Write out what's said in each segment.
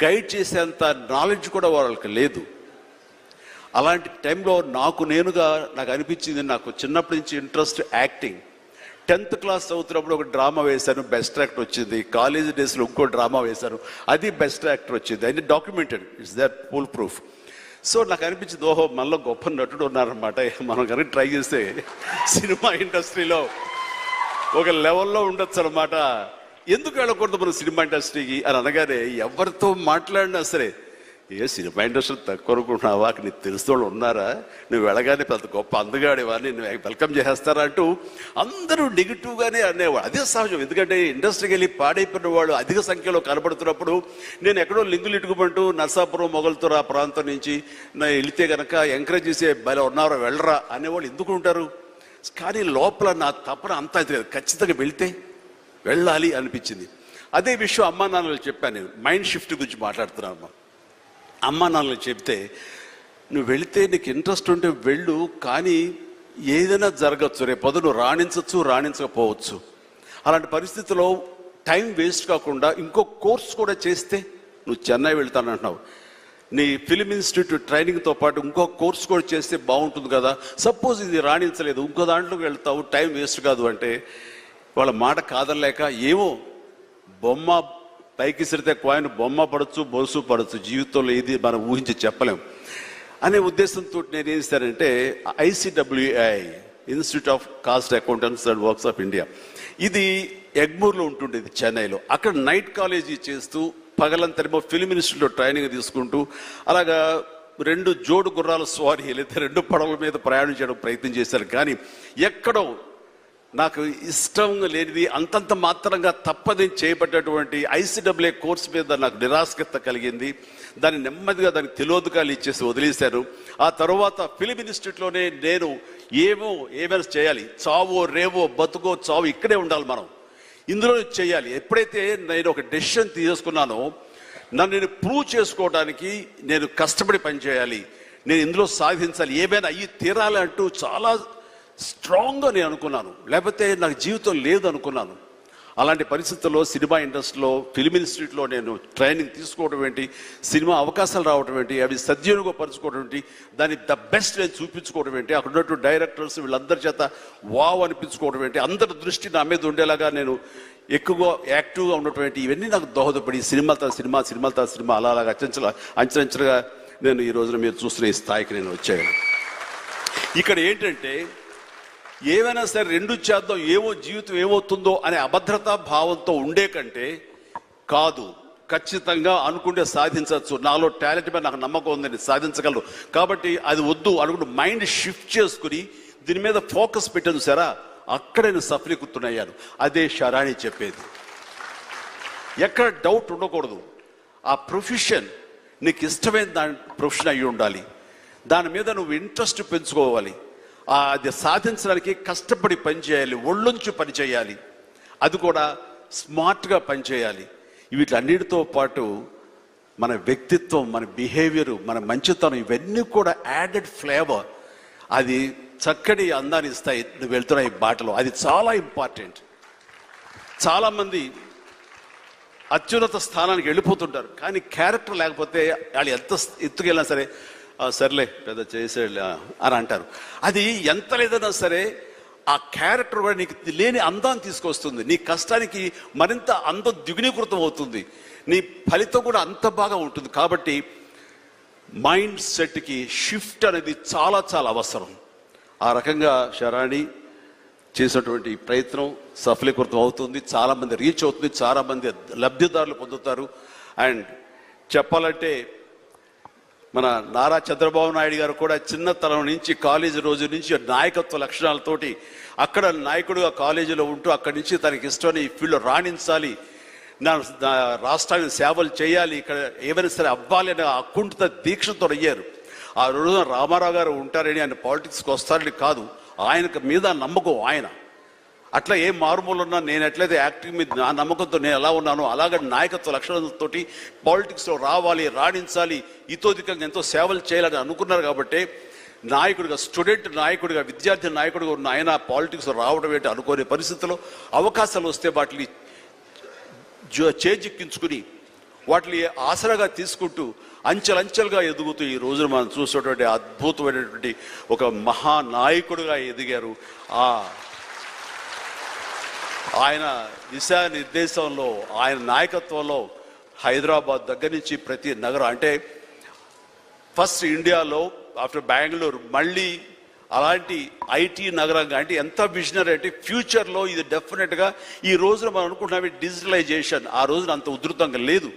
Guide చేసేంత knowledge కూడా వాళ్ళకి లేదు. అలాంటి టైంలో నాకు అనిపించింది, నాకు చిన్నప్పటి నుంచి ఇంట్రెస్ట్ యాక్టింగ్. 10th క్లాస్ చదువుతున్నప్పుడు ఒక డ్రామా వేశాను, బెస్ట్ యాక్టర్ వచ్చింది. కాలేజ్ డేస్లో ఇంకో డ్రామా వేశాను, అది బెస్ట్ యాక్టర్ వచ్చింది. అది documented, it's that full proof. So నాకు అనిపించింది, ఓహో మనలో గొప్ప నటుడు ఉన్నారనమాట. మనం కనుక ట్రై చేస్తే సినిమా ఇండస్ట్రీలో ఒక లెవెల్లో ఉండొచ్చు అనమాట. ఎందుకు వెళ్ళకూడదు మన సినిమా ఇండస్ట్రీకి అని అనగానే ఎవరితో మాట్లాడినా సరే, ఏ సినిమా ఇండస్ట్రీ తక్కువ అనుకుంటున్నావా, నీకు తెలిసిన వాళ్ళు ఉన్నారా, నువ్వు వెళ్ళగానే పెద్ద గొప్ప అందగాడేవా, నేను వెల్కమ్ చేసేస్తారా అంటూ అందరూ నెగిటివ్గానే అనేవాడు. అదే సహజం, ఎందుకంటే ఇండస్ట్రీకి వెళ్ళి పాడైపోయిన వాళ్ళు అధిక సంఖ్యలో కనబడుతున్నప్పుడు నేను ఎక్కడో లింగులు ఇటుకుమంటూ నర్సాపురం మొగల్తూరు ఆ ప్రాంతం నుంచి వెళితే కనుక ఎంకరేజ్ చేసే బయలు ఉన్నారో వెళ్ళరా అనేవాళ్ళు ఎందుకు ఉంటారు. కానీ లోపల నా తపన అంతా ఖచ్చితంగా వెళ్తే వెళ్ళాలి అనిపించింది. అదే విషయం అమ్మా నాన్నలు చెప్పాను. నేను మైండ్ షిఫ్ట్ గురించి మాట్లాడుతున్నాను. అమ్మా నాన్నలు చెప్తే, నువ్వు వెళితే నీకు ఇంట్రెస్ట్ ఉంటే వెళ్ళు, కానీ ఏదైనా జరగచ్చు, రేపొద్దు నువ్వు రాణించకపోవచ్చు. అలాంటి పరిస్థితిలో టైం వేస్ట్ కాకుండా ఇంకో కోర్స్ కూడా చేస్తే, నువ్వు చెన్నై వెళ్తానంటున్నావు, నీ ఫిలిం ఇన్స్టిట్యూట్ ట్రైనింగ్తో పాటు ఇంకో కోర్స్ కూడా చేస్తే బాగుంటుంది కదా. సపోజ్ ఇది రాణించలేదు, ఇంకో దాంట్లోకి వెళ్తావు, టైం వేస్ట్ కాదు అంటే వాళ్ళ మాట కాదలేక, ఏమో బొమ్మ పైకి సిరితే కాయిన్ బొమ్మ పడచ్చు, బొరుసు పడచ్చు, జీవితంలో ఏది మనం ఊహించి చెప్పలేం అనే ఉద్దేశంతో నేను ఏం చేశానంటే, ICWI institute of cost accountants and works of India, ఇది ఎగ్మూర్లో ఉంటుండేది చెన్నైలో. అక్కడ నైట్ కాలేజీ చేస్తూ పగలంతరేమో ఫిలిం ఇన్స్టిట్యూట్లో ట్రైనింగ్ తీసుకుంటూ అలాగా 2 జోడు గుర్రాల స్వారీ లేదా 2 పడవల మీద ప్రయాణం చేయడం ప్రయత్నం చేశాను. కానీ ఎక్కడో నాకు ఇష్టం లేనిది, అంతంత మాత్రంగా తప్పదని చేయబడ్డటువంటి ICWI కోర్స్ మీద నాకు నిరాశక్త కలిగింది. దాన్ని నెమ్మదిగా దానికి తెలియదుకాలు ఇచ్చేసి వదిలేశాను. ఆ తర్వాత ఫిలిం ఇన్స్టిట్యూట్లోనే నేను ఏమైనా చేయాలి, చావో రేవో బతుకో చావు ఇక్కడే ఉండాలి, మనం ఇందులో చేయాలి. ఎప్పుడైతే నేను ఒక డెసిషన్ తీసుకున్నానో, నన్ను నేను ప్రూవ్ చేసుకోవడానికి నేను కష్టపడి పనిచేయాలి, నేను ఇందులో సాధించాలి, ఏమైనా అయ్యి తీరాలి అంటూ చాలా స్ట్రాంగ్గా నేను అనుకున్నాను. లేకపోతే నాకు జీవితం లేదు అనుకున్నాను. అలాంటి పరిస్థితుల్లో సినిమా ఇండస్ట్రీలో ఫిలిం ఇన్స్టిట్యూట్లో నేను ట్రైనింగ్ తీసుకోవడం ఏంటి, సినిమా అవకాశాలు రావడం ఏంటి, అవి సద్వినియోగపరచుకోవడం ఏంటి, దాన్ని ద బెస్ట్ నేను చూపించుకోవడం ఏంటి, అక్కడ ఉన్నటువంటి డైరెక్టర్స్ వీళ్ళందరి చేత వావ్ అనిపించుకోవడం ఏంటి, అందరి దృష్టి నా మీద ఉండేలాగా నేను ఎక్కువగా యాక్టివ్గా ఉన్నటువంటి ఇవన్నీ నాకు దోహదపడి సినిమాలతో సినిమా అలాగా అంచెలంచెలుగా నేను ఈ రోజున మీరు చూస్తున్న ఈ స్థాయికి నేను వచ్చాను. ఇక్కడ ఏంటంటే, ఏమైనా సరే 2 చేద్దాం, జీవితం ఏమవుతుందో అనే అభద్రతా భావంతో ఉండే కంటే, కాదు ఖచ్చితంగా అనుకుంటే సాధించవచ్చు, నాలో టాలెంట్ మీద నాకు నమ్మకం ఉందని సాధించగలరు, కాబట్టి అది వద్దు అనుకుంటూ మైండ్ షిఫ్ట్ చేసుకుని దీని మీద ఫోకస్ పెట్టాను సరే, అక్కడ నేను సఫలీకృతునయ్యాను. అదే శరాణి చెప్పేది. ఎక్కడ డౌట్ ఉండకూడదు. ఆ ప్రొఫెషన్ నీకు ఇష్టమైన ప్రొఫెషన్ అయ్యి ఉండాలి, దాని మీద నువ్వు ఇంట్రెస్ట్ పెంచుకోవాలి, అది సాధించడానికి కష్టపడి పనిచేయాలి, ఒళ్ళొంచి పనిచేయాలి, అది కూడా స్మార్ట్గా పనిచేయాలి. వీటన్నిటితో పాటు మన వ్యక్తిత్వం, మన బిహేవియర్, మన మంచితనం, ఇవన్నీ కూడా యాడెడ్ ఫ్లేవర్, అది చక్కటి అందాన్ని ఇస్తాయి నువ్వు వెళ్తున్న ఈ బాటలో. అది చాలా ఇంపార్టెంట్. చాలామంది అత్యున్నత స్థానానికి వెళ్ళిపోతుంటారు, కానీ క్యారెక్టర్ లేకపోతే వాళ్ళు ఎంత ఎత్తుకెళ్ళినా సరే సర్లే పెద్ద చేసేళ్ళ అని అంటారు. అది ఎంత లేదన్నా సరే ఆ క్యారెక్టర్ కూడా నీకు లేని అందాన్ని తీసుకొస్తుంది. నీ కష్టానికి మరింత అందం ద్విగుణీకృతం అవుతుంది, నీ ఫలితం కూడా అంత బాగా ఉంటుంది. కాబట్టి మైండ్ సెట్కి షిఫ్ట్ అనేది చాలా చాలా అవసరం. ఆ రకంగా శరాణి చేసినటువంటి ప్రయత్నం సఫలీకృతం అవుతుంది, చాలామంది రీచ్ అవుతుంది, చాలామంది లబ్ధిదారులు పొందుతారు. అండ్ చెప్పాలంటే మన నారా చంద్రబాబు నాయుడు గారు కూడా చిన్నతనం నుంచి కాలేజీ రోజు నుంచి నాయకత్వ లక్షణాలతోటి అక్కడ నాయకుడుగా కాలేజీలో ఉంటూ అక్కడి నుంచి తనకి ఇష్టమని ఈ ఫీల్డ్లో రాణించాలి, నా రాష్ట్రానికి సేవలు చేయాలి, ఇక్కడ ఏమైనా సరే అవ్వాలి అనే అకుంఠిత దీక్షతో అయ్యారు. ఆ రోజున రామారావు గారు ఉంటారని ఆయన పాలిటిక్స్కి వస్తారని కాదు, ఆయనకు మీద నమ్మకం ఆయన. అట్లా ఏ మారుమూలు ఉన్నా నేను ఎట్లయితే యాక్టింగ్ మీద నా నమ్మకంతో నేను ఎలా ఉన్నానో అలాగే నాయకత్వ లక్షణాలతోటి పాలిటిక్స్లో రావాలి, రాణించాలి, ఇతోధికంగా ఎంతో సేవలు చేయాలని అనుకున్నారు. కాబట్టి నాయకుడిగా, స్టూడెంట్ నాయకుడిగా, విద్యార్థి నాయకుడిగా ఉన్న ఆయన పాలిటిక్స్లో రావడం ఏంటి అనుకోని పరిస్థితుల్లో అవకాశాలు వస్తే వాటిని చేజిక్కించుకుని వాటిని ఆసరాగా తీసుకుంటూ అంచెలంచెలుగా ఎదుగుతూ ఈ రోజున మనం చూసేటువంటి అద్భుతమైనటువంటి ఒక మహానాయకుడుగా ఎదిగారు. ఆయన దిశానిర్దేశంలో, ఆయన నాయకత్వంలో హైదరాబాద్ దగ్గర నుంచి ప్రతి నగరం, అంటే ఫస్ట్ ఇండియాలో ఆఫ్టర్ బెంగళూరు మళ్ళీ అలాంటి ఐటీ నగరంగా, అంటే ఎంత విజనరీ అంటే ఫ్యూచర్లో ఇది డెఫినెట్గా ఈ రోజున మనం అనుకుంటున్నాం డిజిటలైజేషన్ ఆ రోజున అంత ఉధృతంగా లేదు,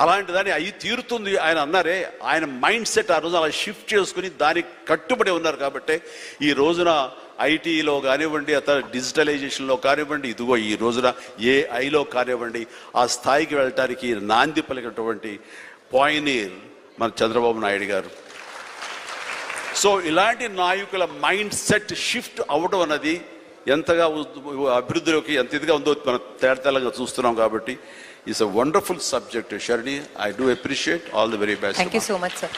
అలాంటి దాన్ని అవి తీరుతుంది ఆయన అన్నారే. ఆయన మైండ్ సెట్ ఆ రోజు అలా షిఫ్ట్ చేసుకుని దానికి కట్టుబడి ఉన్నారు కాబట్టి ఈ రోజున ఐటీలో కానివ్వండి, అతను డిజిటలైజేషన్లో కానివ్వండి, ఇదిగో ఈ రోజున ఏఐలో కానివ్వండి, ఆ స్థాయికి వెళ్ళటానికి నాంది పలికినటువంటి పాయనీర్ మన చంద్రబాబు నాయుడు గారు. సో ఇలాంటి నాయకుల మైండ్ సెట్ షిఫ్ట్ అవ్వడం అన్నది ఎంతగా అభివృద్ధిలోకి ఎంత ఇదిగా ఉందో మనం తేటతెల్లంగా చూస్తున్నాం. కాబట్టి it's a wonderful subject. Sharini, I do appreciate. All the very best. Thank you so much, sir.